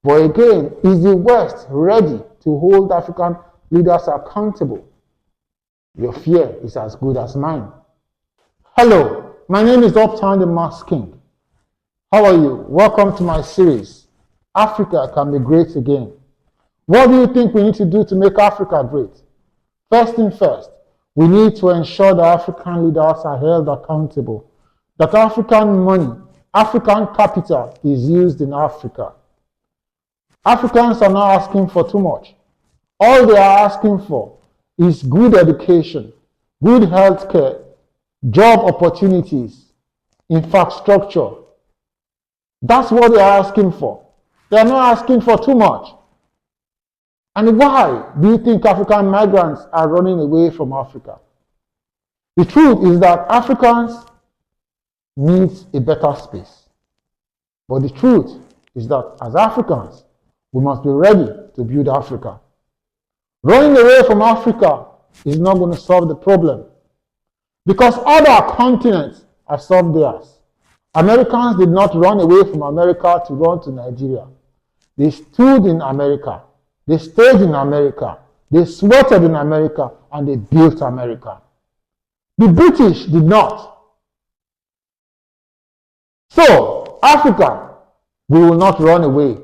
But again, is the West ready to hold African leaders accountable? Your fear is as good as mine. Hello, my name is Uptown the Mask King. How are you? Welcome to my series, Africa Can Be Great Again. What do you think we need to do to make Africa great? First thing first, we need to ensure that African leaders are held accountable, that African money, African capital is used in Africa. Africans are not asking for too much. All they are asking for is good education, good health care, job opportunities, infrastructure. That's what they are asking for. They are not asking for too much. And why do you think African migrants are running away from Africa? The truth is that Africans need a better space. But the truth is that as Africans, we must be ready to build Africa. Running away from Africa is not going to solve the problem, because other continents have solved theirs. Americans did not run away from America to run to Nigeria. They stood in America. They stayed in America. They sweated in America, and they built America. The British did not. So, Africa, we will not run away.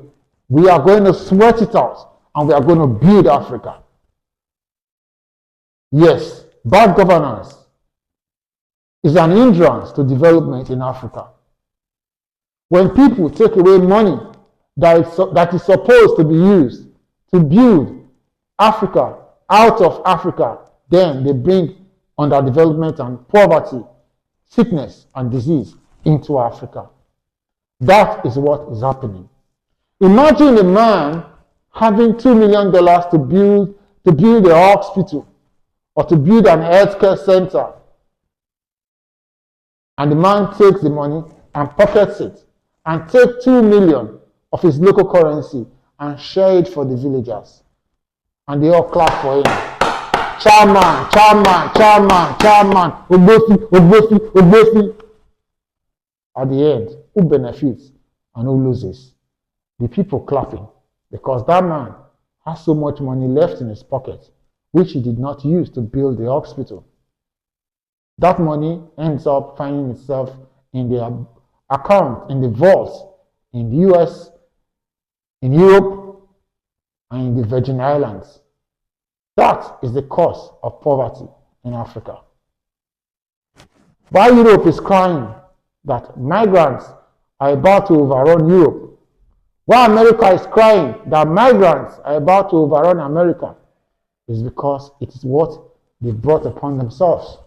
We are going to sweat it out, and we are going to build Africa. Yes, bad governance is an hindrance to development in Africa. When people take away money that is supposed to be used to build Africa out of Africa, then they bring underdevelopment and poverty, sickness and disease into Africa. That is what is happening. Imagine a man having $2 million to build a hospital or to build an healthcare center, and the man takes the money and pockets it and takes 2 million of his local currency and share it for the villagers, and they all clap for him. Chairman, chairman, chairman, chairman, Ogbofi, Ogbofi, Ogbofi. At the end, who benefits and who loses? The people clapping, because that man has so much money left in his pocket, which he did not use to build the hospital. That money ends up finding itself in the account, in the vaults, in the US, in Europe, and in the Virgin Islands. That is the cause of poverty in Africa. While Europe is crying that migrants are about to overrun Europe, while America is crying that migrants are about to overrun America, is because it is what they brought upon themselves.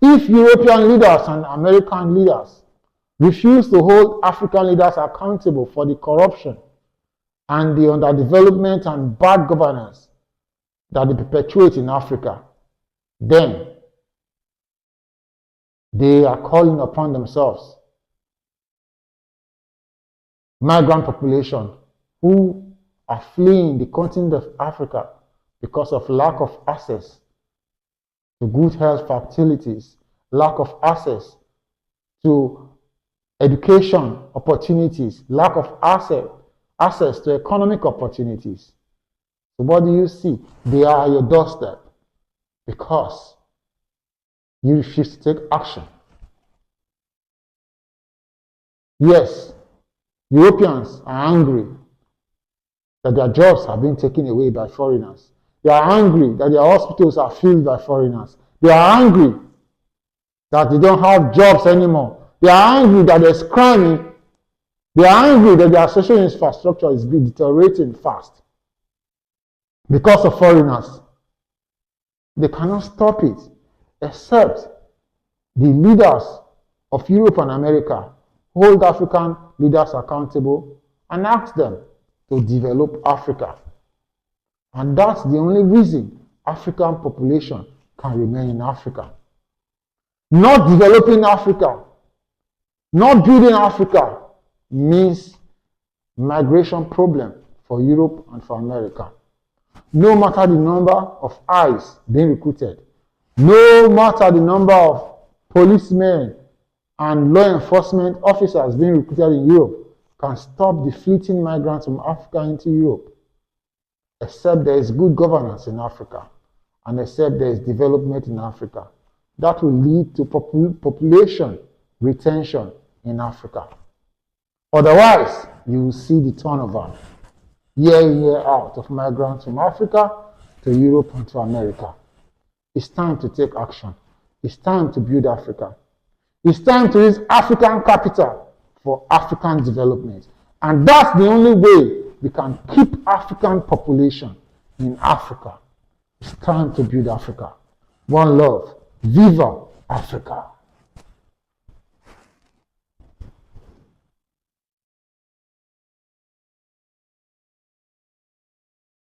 If European leaders and American leaders refuse to hold African leaders accountable for the corruption and the underdevelopment and bad governance that they perpetuate in Africa, then they are calling upon themselves migrant population who are fleeing the continent of Africa because of lack of access to good health facilities, lack of access to education opportunities, lack of access to economic opportunities. So what do you see? They are at your doorstep because you refuse to take action. Yes, Europeans are angry that their jobs have been taken away by foreigners. They are angry that their hospitals are filled by foreigners. They are angry that they don't have jobs anymore. They are angry that there's crime. They are angry that their social infrastructure is deteriorating fast because of foreigners. They cannot stop it except the leaders of Europe and America hold African leaders accountable and ask them to develop Africa. And that's the only reason African population can remain in Africa. Not developing Africa, not building Africa means migration problem for Europe and for America. No matter the number of eyes being recruited, no matter the number of policemen and law enforcement officers being recruited in Europe, can stop the fleeting migrants from Africa into Europe, except there is good governance in Africa and except there is development in Africa. That will lead to population retention in Africa. Otherwise, you will see the turnover year in, year out of migrants from Africa to Europe and to America. It's time to take action. It's time to build Africa. It's time to use African capital for African development. And that's the only way we can keep African population in Africa. It's time to build Africa. One love. Viva Africa.